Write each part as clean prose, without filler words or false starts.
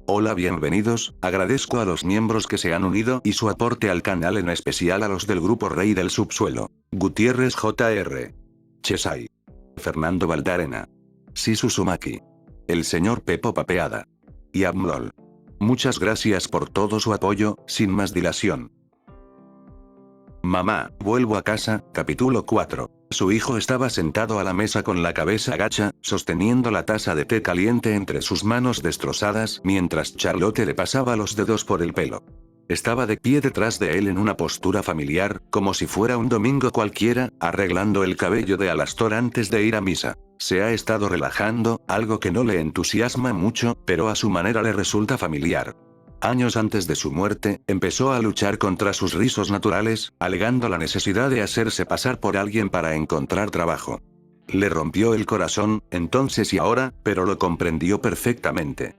Hola, bienvenidos, agradezco a los miembros que se han unido y su aporte al canal, en especial a los del grupo Rey del Subsuelo. Gutiérrez Jr. Chesai. Fernando Valdarena. Sisu Sumaki. El señor Pepo Papeada. Y Abmlol. Muchas gracias por todo su apoyo. Sin más dilación. Mamá, vuelvo a casa, capítulo 4. Su hijo estaba sentado a la mesa con la cabeza agacha, sosteniendo la taza de té caliente entre sus manos destrozadas, mientras Charlotte le pasaba los dedos por el pelo. Estaba de pie detrás de él en una postura familiar, como si fuera un domingo cualquiera, arreglando el cabello de Alastor antes de ir a misa. Se ha estado relajando, algo que no le entusiasma mucho, pero a su manera le resulta familiar. Años antes de su muerte, empezó a luchar contra sus rizos naturales, alegando la necesidad de hacerse pasar por alguien para encontrar trabajo. Le rompió el corazón, entonces y ahora, pero lo comprendió perfectamente.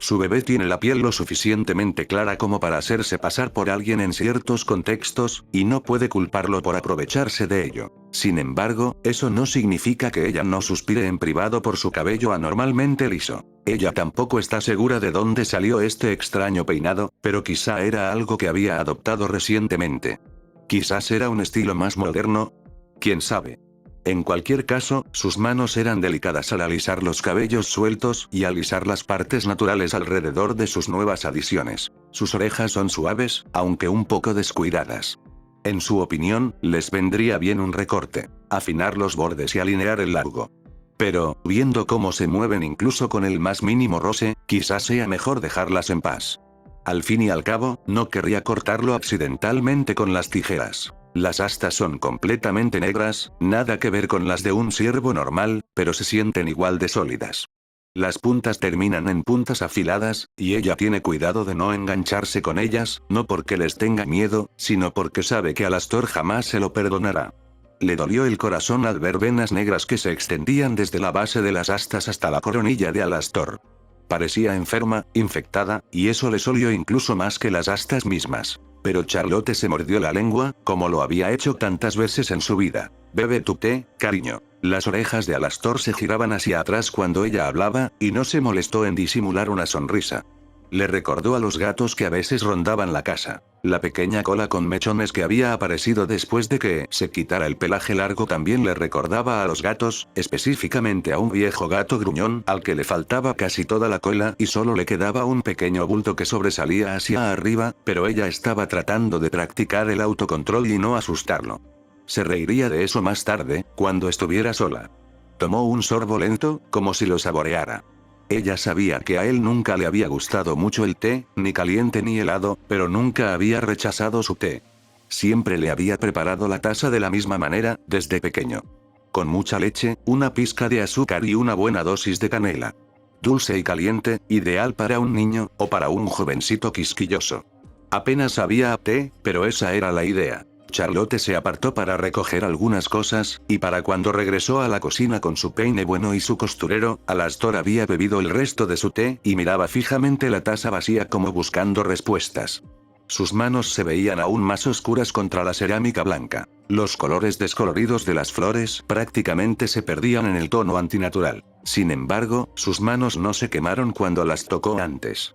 Su bebé tiene la piel lo suficientemente clara como para hacerse pasar por alguien en ciertos contextos, y no puede culparlo por aprovecharse de ello. Sin embargo, eso no significa que ella no suspire en privado por su cabello anormalmente liso. Ella tampoco está segura de dónde salió este extraño peinado, pero quizá era algo que había adoptado recientemente. Quizás era un estilo más moderno. ¿Quién sabe? En cualquier caso, sus manos eran delicadas al alisar los cabellos sueltos y alisar las partes naturales alrededor de sus nuevas adiciones. Sus orejas son suaves, aunque un poco descuidadas. En su opinión, les vendría bien un recorte, afinar los bordes y alinear el largo. Pero, viendo cómo se mueven incluso con el más mínimo roce, quizás sea mejor dejarlas en paz. Al fin y al cabo, no querría cortarlo accidentalmente con las tijeras. Las astas son completamente negras, nada que ver con las de un ciervo normal, pero se sienten igual de sólidas. Las puntas terminan en puntas afiladas, y ella tiene cuidado de no engancharse con ellas, no porque les tenga miedo, sino porque sabe que Alastor jamás se lo perdonará. Le dolió el corazón al ver venas negras que se extendían desde la base de las astas hasta la coronilla de Alastor. Parecía enferma, infectada, y eso le solió incluso más que las astas mismas. Pero Charlotte se mordió la lengua, como lo había hecho tantas veces en su vida. Bebe tu té, cariño. Las orejas de Alastor se giraban hacia atrás cuando ella hablaba, y no se molestó en disimular una sonrisa. Le recordó a los gatos que a veces rondaban la casa. La pequeña cola con mechones que había aparecido después de que se quitara el pelaje largo también le recordaba a los gatos, específicamente a un viejo gato gruñón al que le faltaba casi toda la cola y solo le quedaba un pequeño bulto que sobresalía hacia arriba, pero ella estaba tratando de practicar el autocontrol y no asustarlo. Se reiría de eso más tarde, cuando estuviera sola. Tomó un sorbo lento, como si lo saboreara. Ella sabía que a él nunca le había gustado mucho el té, ni caliente ni helado, pero nunca había rechazado su té. Siempre le había preparado la taza de la misma manera, desde pequeño. Con mucha leche, una pizca de azúcar y una buena dosis de canela. Dulce y caliente, ideal para un niño, o para un jovencito quisquilloso. Apenas sabía a té, pero esa era la idea. Charlotte se apartó para recoger algunas cosas, y para cuando regresó a la cocina con su peine bueno y su costurero, Alastor había bebido el resto de su té y miraba fijamente la taza vacía como buscando respuestas. Sus manos se veían aún más oscuras contra la cerámica blanca. Los colores descoloridos de las flores prácticamente se perdían en el tono antinatural. Sin embargo, sus manos no se quemaron cuando las tocó antes.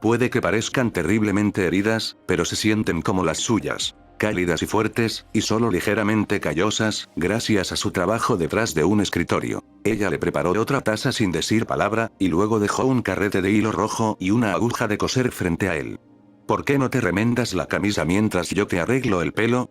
Puede que parezcan terriblemente heridas, pero se sienten como las suyas. Cálidas y fuertes, y solo ligeramente callosas, gracias a su trabajo detrás de un escritorio. Ella le preparó otra taza sin decir palabra, y luego dejó un carrete de hilo rojo y una aguja de coser frente a él. ¿Por qué no te remendas la camisa mientras yo te arreglo el pelo?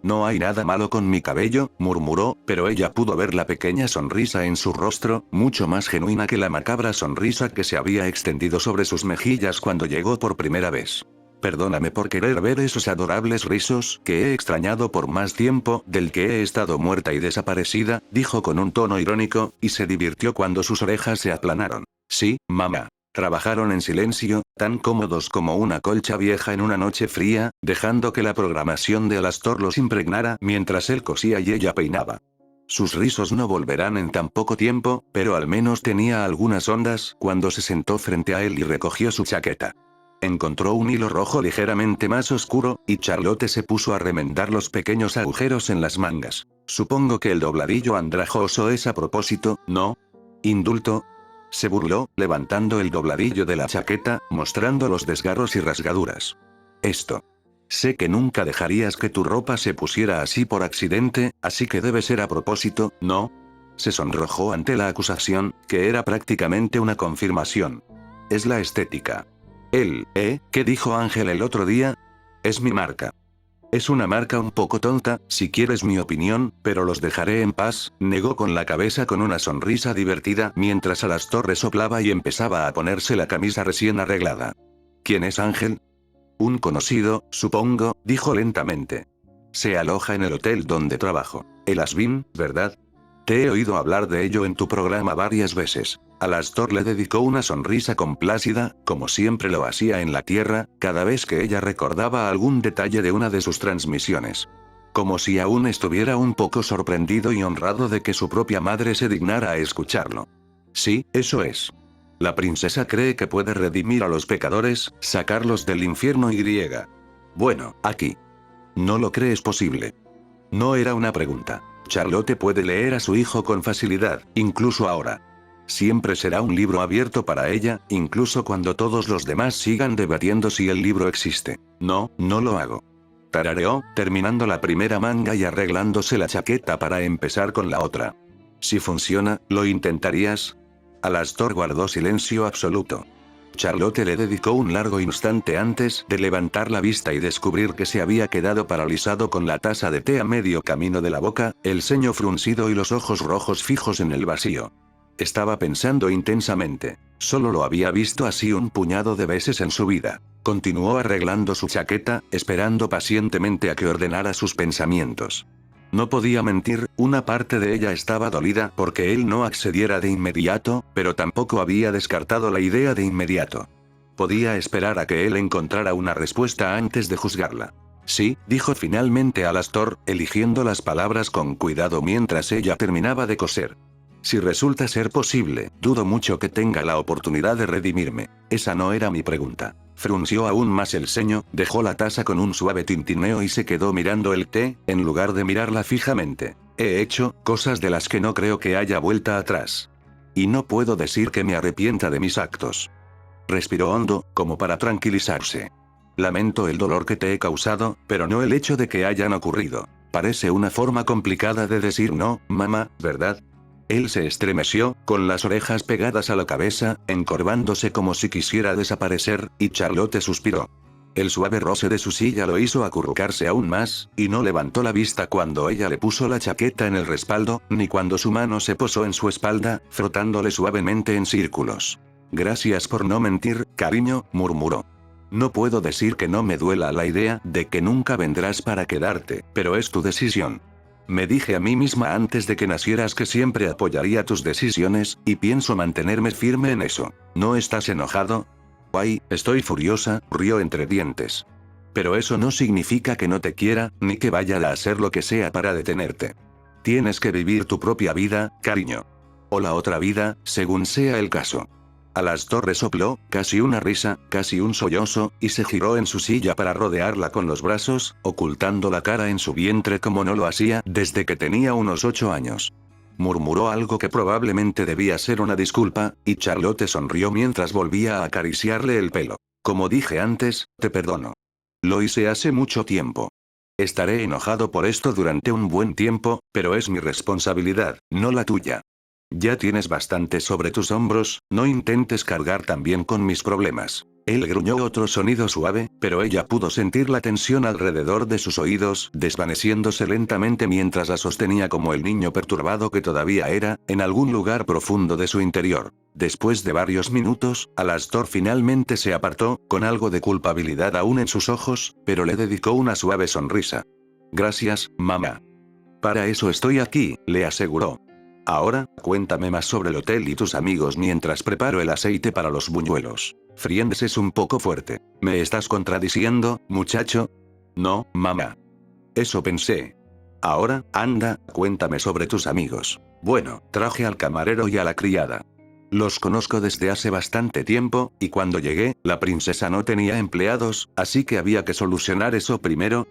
No hay nada malo con mi cabello, murmuró, pero ella pudo ver la pequeña sonrisa en su rostro, mucho más genuina que la macabra sonrisa que se había extendido sobre sus mejillas cuando llegó por primera vez. Perdóname por querer ver esos adorables rizos que he extrañado por más tiempo del que he estado muerta y desaparecida, dijo con un tono irónico, y se divirtió cuando sus orejas se aplanaron. Sí, mamá. Trabajaron en silencio, tan cómodos como una colcha vieja en una noche fría, dejando que la programación de Alastor los impregnara mientras él cosía y ella peinaba. Sus rizos no volverán en tan poco tiempo, pero al menos tenía algunas ondas cuando se sentó frente a él y recogió su chaqueta. Encontró un hilo rojo ligeramente más oscuro, y Charlotte se puso a remendar los pequeños agujeros en las mangas. Supongo que el dobladillo andrajoso es a propósito, ¿no? ¿Indulto? Se burló, levantando el dobladillo de la chaqueta, mostrando los desgarros y rasgaduras. Esto. Sé que nunca dejarías que tu ropa se pusiera así por accidente, así que debe ser a propósito, ¿no? Se sonrojó ante la acusación, que era prácticamente una confirmación. Es la estética. ¿Qué dijo Ángel el otro día? Es mi marca. Es una marca un poco tonta, si quieres mi opinión, pero los dejaré en paz, negó con la cabeza con una sonrisa divertida mientras Alastor resoplaba y empezaba a ponerse la camisa recién arreglada. ¿Quién es Ángel? Un conocido, supongo, dijo lentamente. Se aloja en el hotel donde trabajo. El Asbin, ¿verdad? Te he oído hablar de ello en tu programa varias veces. Alastor le dedicó una sonrisa complácida, como siempre lo hacía en la Tierra, cada vez que ella recordaba algún detalle de una de sus transmisiones. Como si aún estuviera un poco sorprendido y honrado de que su propia madre se dignara a escucharlo. Sí, eso es. La princesa cree que puede redimir a los pecadores, sacarlos del infierno y... Bueno, aquí. ¿No lo crees posible? No era una pregunta. Charlotte puede leer a su hijo con facilidad, incluso ahora. Siempre será un libro abierto para ella, incluso cuando todos los demás sigan debatiendo si el libro existe. No, no lo hago. Tarareó, terminando la primera manga y arreglándose la chaqueta para empezar con la otra. Si funciona, ¿lo intentarías? Alastor guardó silencio absoluto. Charlotte le dedicó un largo instante antes de levantar la vista y descubrir que se había quedado paralizado con la taza de té a medio camino de la boca, el ceño fruncido y los ojos rojos fijos en el vacío. Estaba pensando intensamente. Solo lo había visto así un puñado de veces en su vida. Continuó arreglando su chaqueta, esperando pacientemente a que ordenara sus pensamientos. No podía mentir, una parte de ella estaba dolida porque él no accediera de inmediato, pero tampoco había descartado la idea de inmediato. Podía esperar a que él encontrara una respuesta antes de juzgarla. Sí, dijo finalmente Alastor, eligiendo las palabras con cuidado mientras ella terminaba de coser. Si resulta ser posible, dudo mucho que tenga la oportunidad de redimirme. Esa no era mi pregunta. Frunció aún más el ceño, dejó la taza con un suave tintineo y se quedó mirando el té, en lugar de mirarla fijamente. He hecho cosas de las que no creo que haya vuelta atrás. Y no puedo decir que me arrepienta de mis actos. Respiró hondo, como para tranquilizarse. Lamento el dolor que te he causado, pero no el hecho de que hayan ocurrido. Parece una forma complicada de decir no, mamá, ¿verdad? Él se estremeció, con las orejas pegadas a la cabeza, encorvándose como si quisiera desaparecer, y Charlotte suspiró. El suave roce de su silla lo hizo acurrucarse aún más, y no levantó la vista cuando ella le puso la chaqueta en el respaldo, ni cuando su mano se posó en su espalda, frotándole suavemente en círculos. Gracias por no mentir, cariño, murmuró. No puedo decir que no me duela la idea de que nunca vendrás para quedarte, pero es tu decisión. Me dije a mí misma antes de que nacieras que siempre apoyaría tus decisiones, y pienso mantenerme firme en eso. ¿No estás enojado? Ay, estoy furiosa, rió entre dientes. Pero eso no significa que no te quiera, ni que vaya a hacer lo que sea para detenerte. Tienes que vivir tu propia vida, cariño. O la otra vida, según sea el caso. Alastor resopló, casi una risa, casi un sollozo, y se giró en su silla para rodearla con los brazos, ocultando la cara en su vientre como no lo hacía desde que tenía unos 8 años. Murmuró algo que probablemente debía ser una disculpa, y Charlotte sonrió mientras volvía a acariciarle el pelo. Como dije antes, te perdono. Lo hice hace mucho tiempo. Estaré enojado por esto durante un buen tiempo, pero es mi responsabilidad, no la tuya. Ya tienes bastante sobre tus hombros, no intentes cargar también con mis problemas. Él gruñó otro sonido suave, pero ella pudo sentir la tensión alrededor de sus oídos, desvaneciéndose lentamente mientras la sostenía como el niño perturbado que todavía era, en algún lugar profundo de su interior. Después de varios minutos, Alastor finalmente se apartó, con algo de culpabilidad aún en sus ojos, pero le dedicó una suave sonrisa. Gracias, mamá. Para eso estoy aquí, le aseguró. Ahora, cuéntame más sobre el hotel y tus amigos mientras preparo el aceite para los buñuelos. Friends es un poco fuerte. ¿Me estás contradiciendo, muchacho? No, mamá. Eso pensé. Ahora, anda, cuéntame sobre tus amigos. Bueno, traje al camarero y a la criada. Los conozco desde hace bastante tiempo, y cuando llegué, la princesa no tenía empleados, así que había que solucionar eso primero.